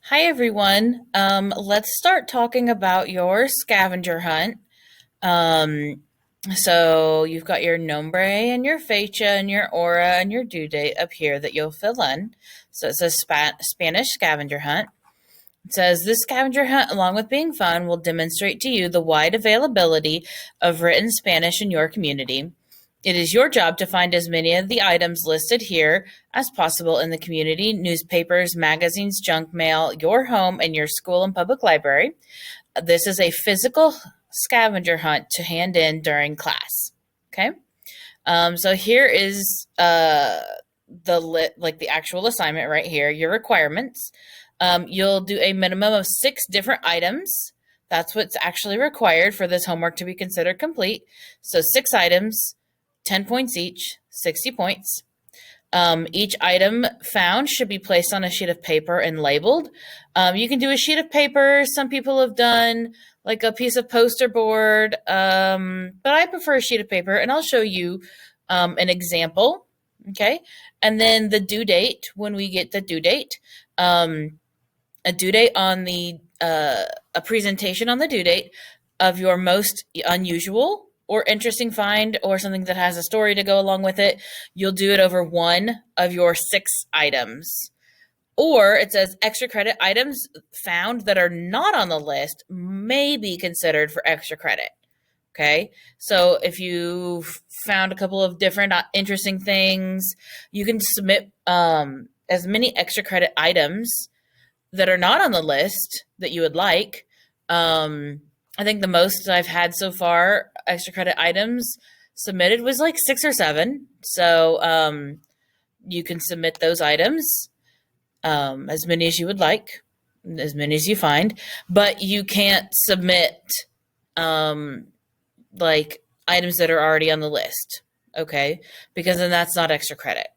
Hi, everyone. Let's start talking about your scavenger hunt. Um, so you've got your nombre and your fecha and your hora and your due date up here that you'll fill in. So it says Spanish scavenger hunt. It says this scavenger hunt, along with being fun, will demonstrate to you the wide availability of written Spanish in your community. It is your job to find as many of the items listed here as possible in the community, newspapers, magazines, junk mail, your home, and your school and public library. This is a physical scavenger hunt to hand in during class. Okay. So here is the actual assignment right here. Your requirements. You'll do a minimum of 6 different items. That's what's actually required for this homework to be considered complete. So 6 items, 10 points each, 60 points. Each item found should be placed on a sheet of paper and labeled. You can do a sheet of paper. Some people have done like a piece of poster board, but I prefer a sheet of paper, and I'll show you an example. Okay, and then the due date when we get the due date. A due date on the a presentation on the due date of your most unusual or interesting find or something that has a story to go along with it. You'll do it over one of your 6 items. Or it says extra credit items found that are not on the list may be considered for extra credit. Okay. So if you found a couple of different interesting things, you can submit as many extra credit items that are not on the list that you would like. I think the most I've had so far, extra credit items submitted was like 6 or 7. So you can submit those items, as many as you would like, as many as you find, but you can't submit like items that are already on the list. Okay. Because then that's not extra credit.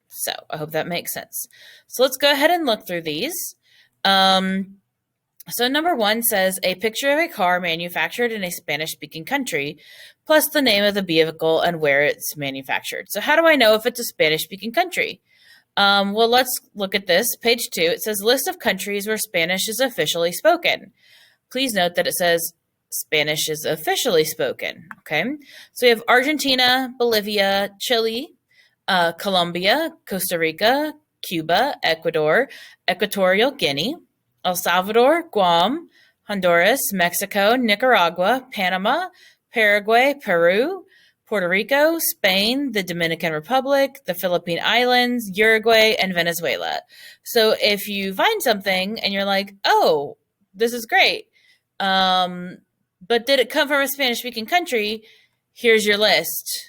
So I hope that makes sense. So let's go ahead and look through these. So number 1 says a picture of a car manufactured in a Spanish-speaking country, plus the name of the vehicle and where it's manufactured. So how do I know if it's a Spanish-speaking country? Well, let's look at this. Page 2, it says list of countries where Spanish is officially spoken. Please note that it says Spanish is officially spoken. Okay, so we have Argentina, Bolivia, Chile, Colombia, Costa Rica, Cuba, Ecuador, Equatorial Guinea, El Salvador, Guam, Honduras, Mexico, Nicaragua, Panama, Paraguay, Peru, Puerto Rico, Spain, the Dominican Republic, the Philippine Islands, Uruguay, and Venezuela. So if you find something and you're like, oh, this is great, but did it come from a Spanish-speaking country? Here's your list.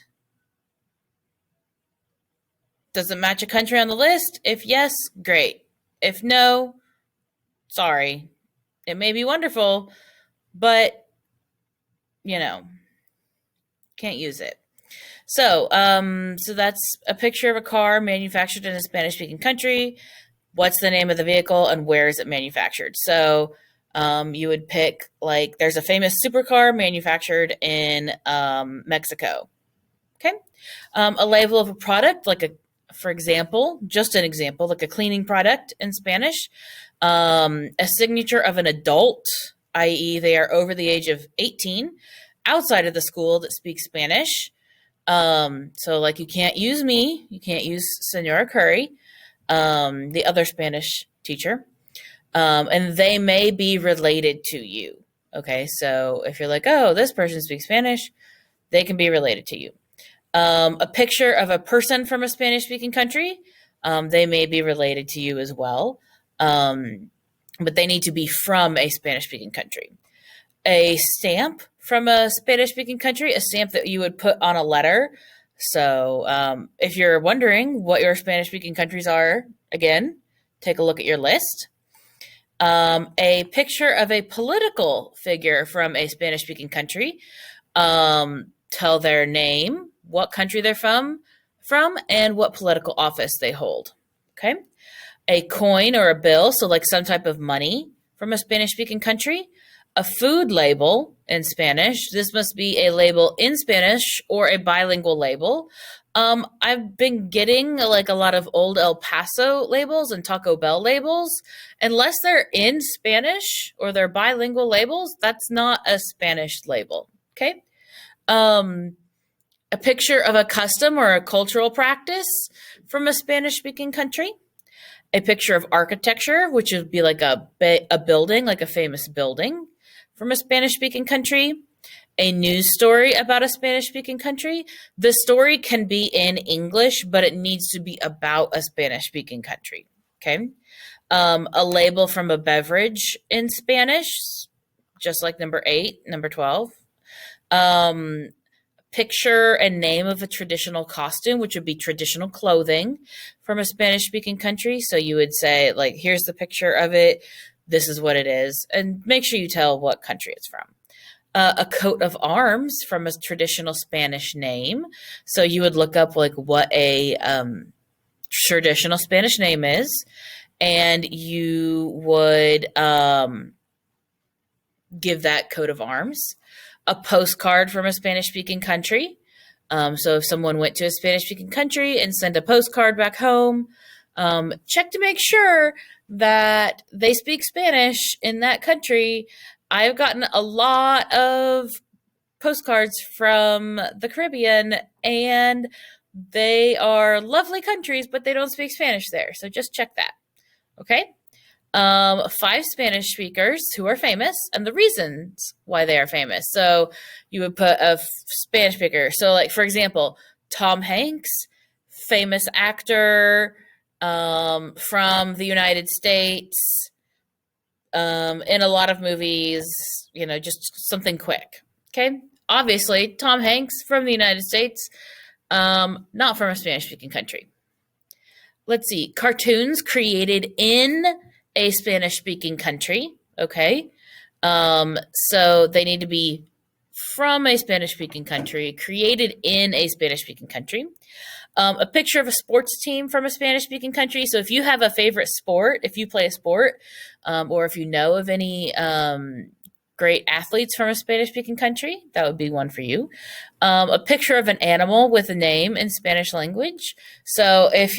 Does it match a country on the list? If yes, great. If no, sorry. It may be wonderful, but, can't use it. So that's a picture of a car manufactured in a Spanish-speaking country. What's the name of the vehicle and where is it manufactured? So you would pick, like, there's a famous supercar manufactured in Mexico. Okay. A label of a product, for example, just an example, like a cleaning product in Spanish. A signature of an adult, i.e., they are over the age of 18, outside of the school that speaks Spanish. So, like, you can't use me, you can't use Senora Curry, the other Spanish teacher, and they may be related to you. Okay, so if you're like, oh, this person speaks Spanish, they can be related to you. A picture of a person from a Spanish-speaking country, they may be related to you as well, but they need to be from a Spanish-speaking country. A stamp from a Spanish-speaking country, a stamp that you would put on a letter. So if you're wondering what your Spanish-speaking countries are, again, take a look at your list. A picture of a political figure from a Spanish-speaking country. Tell their name, what country they're from, and what political office they hold. Okay. A coin or a bill, so like some type of money from a Spanish-speaking country. A food label in Spanish. This must be a label in Spanish or a bilingual label. I've been getting like a lot of old El Paso labels and Taco Bell labels. Unless they're in Spanish or they're bilingual labels, that's not a Spanish label. Okay. Um, a picture of a custom or a cultural practice from a Spanish speaking country. A picture of architecture, which would be like a building, like a famous building from a Spanish speaking country. A news story about a Spanish speaking country. The story can be in English, but it needs to be about a Spanish speaking country. Okay. A label from a beverage in Spanish, just like number 8, number 12. Um, Picture and name of a traditional costume, which would be traditional clothing from a Spanish speaking country. So you would say, like, here's the picture of it. This is what it is. And make sure you tell what country it's from. A coat of arms from a traditional Spanish name. So you would look up like what a traditional Spanish name is, and you would give that coat of arms. A postcard from a Spanish speaking country. So if someone went to a Spanish speaking country and sent a postcard back home, check to make sure that they speak Spanish in that country. I've gotten a lot of postcards from the Caribbean, and they are lovely countries, but they don't speak Spanish there. So just check that. Okay. 5 Spanish speakers who are famous and the reasons why they are famous. So you would put a Spanish speaker. So, like, for example, Tom Hanks, famous actor from the United States, in a lot of movies, just something quick. Okay. Obviously, Tom Hanks from the United States, not from a Spanish speaking country. Let's see. Cartoons created in a Spanish speaking country. Okay. So they need to be from a Spanish speaking country, created in a Spanish speaking country. A picture of a sports team from a Spanish speaking country. So if you have a favorite sport, if you play a sport, or if you know of any great athletes from a Spanish speaking country, that would be one for you. A picture of an animal with a name in Spanish language. So if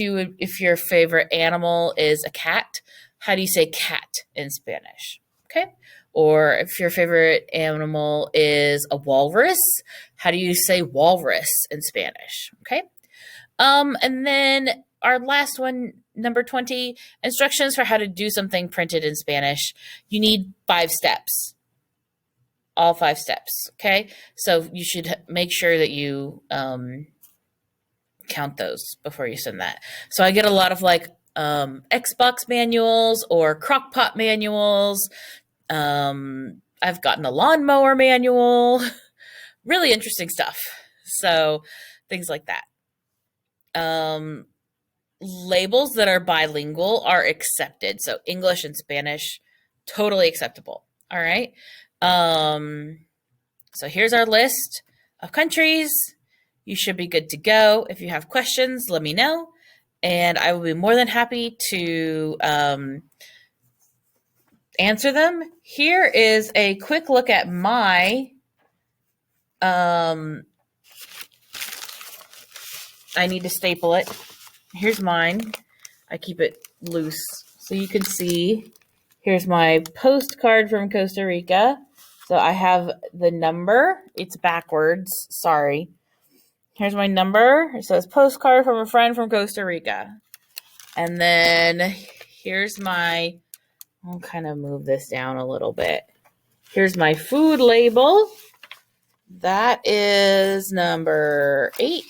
your favorite animal is a cat, how do you say cat in Spanish? Okay. Or if your favorite animal is a walrus, how do you say walrus in Spanish? Okay. And then our last one, number 20, instructions for how to do something printed in Spanish. You need 5 steps. All 5 steps. Okay. So you should make sure that you count those before you send that. So I get a lot of like Xbox manuals or crockpot manuals. I've gotten a lawnmower manual. Really interesting stuff. So things like that. Labels that are bilingual are accepted. So English and Spanish, totally acceptable. All right. So here's our list of countries. You should be good to go. If you have questions, let me know, and I will be more than happy to answer them. Here is a quick look at my I need to staple it. Here's mine. I keep it loose so you can see. Here's my postcard from Costa Rica. So I have the number. It's backwards. Sorry. Here's my number. It says postcard from a friend from Costa Rica. And then here's my, I'll kind of move this down a little bit. Here's my food label. That is number 8.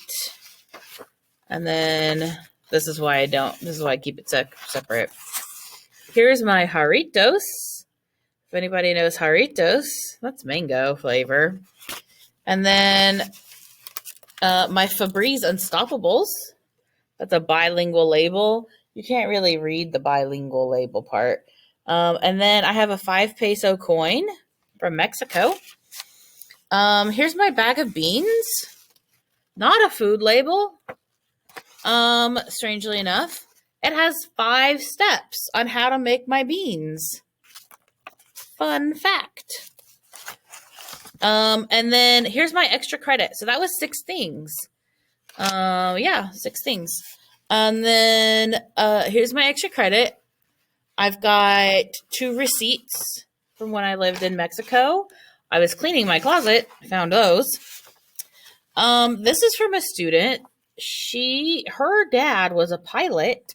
And then this is why I keep it separate. Here's my Jarritos. If anybody knows Jarritos, that's mango flavor. And then my Febreze Unstoppables. That's a bilingual label. You can't really read the bilingual label part. And then I have a 5 peso coin from Mexico. Here's my bag of beans. Not a food label. Strangely enough, it has 5 steps on how to make my beans. Fun fact. And then here's my extra credit. So that was 6 things. Yeah, 6 things. And then here's my extra credit. I've got 2 receipts from when I lived in Mexico. I was cleaning my closet, found those. This is from a student. Her dad was a pilot,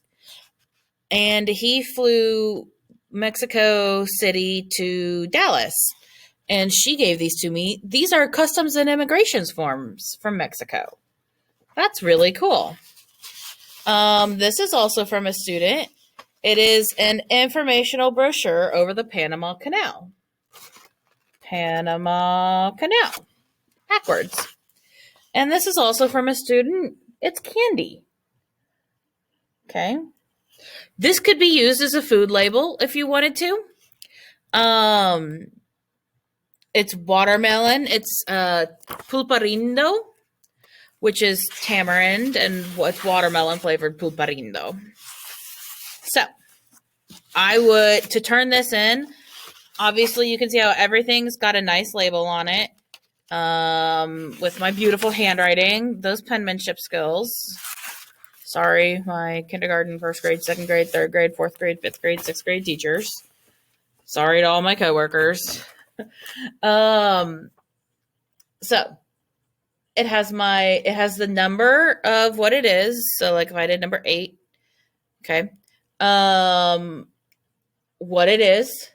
and he flew Mexico City to Dallas. And she gave these to me. These are customs and immigrations forms from Mexico. That's really cool. This is also from a student. It is an informational brochure over the Panama Canal. Panama Canal. Backwards. And this is also from a student. It's candy. Okay. This could be used as a food label if you wanted to. It's watermelon. It's pulparindo, which is tamarind, and what's watermelon flavored pulparindo. So to turn this in, obviously you can see how everything's got a nice label on it. With my beautiful handwriting, those penmanship skills. Sorry, my kindergarten, first grade, second grade, third grade, fourth grade, fifth grade, sixth grade teachers. Sorry to all my coworkers. So it has the number of what it is. So like if I did number 8, okay. What it is.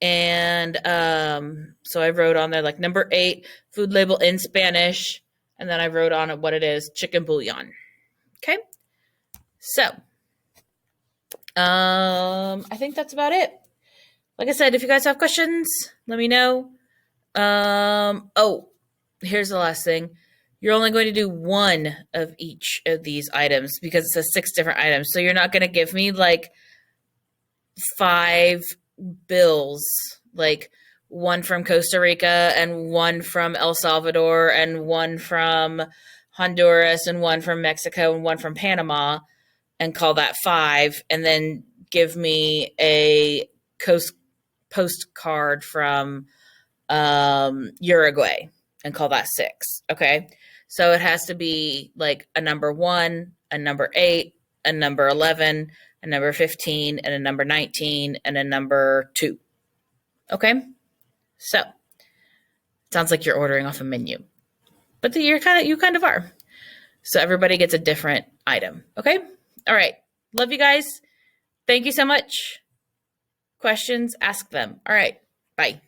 And so I wrote on there like number 8, food label in Spanish. And then I wrote on it what it is, chicken bouillon. Okay. So I think that's about it. Like I said, if you guys have questions, let me know. Here's the last thing. You're only going to do 1 of each of these items because it says 6 different items. So you're not going to give me like 5 bills, like 1 from Costa Rica and 1 from El Salvador and 1 from Honduras and 1 from Mexico and 1 from Panama, and call that 5, and then give me a postcard from Uruguay and call that 6. Okay. So it has to be like a number 1, a number 8, a number 11, a number 15, and a number 19, and a number 2. Okay. So sounds like you're ordering off a menu, but you kind of are. So everybody gets a different item. Okay. All right. Love you guys. Thank you so much. Questions, ask them. All right. Bye.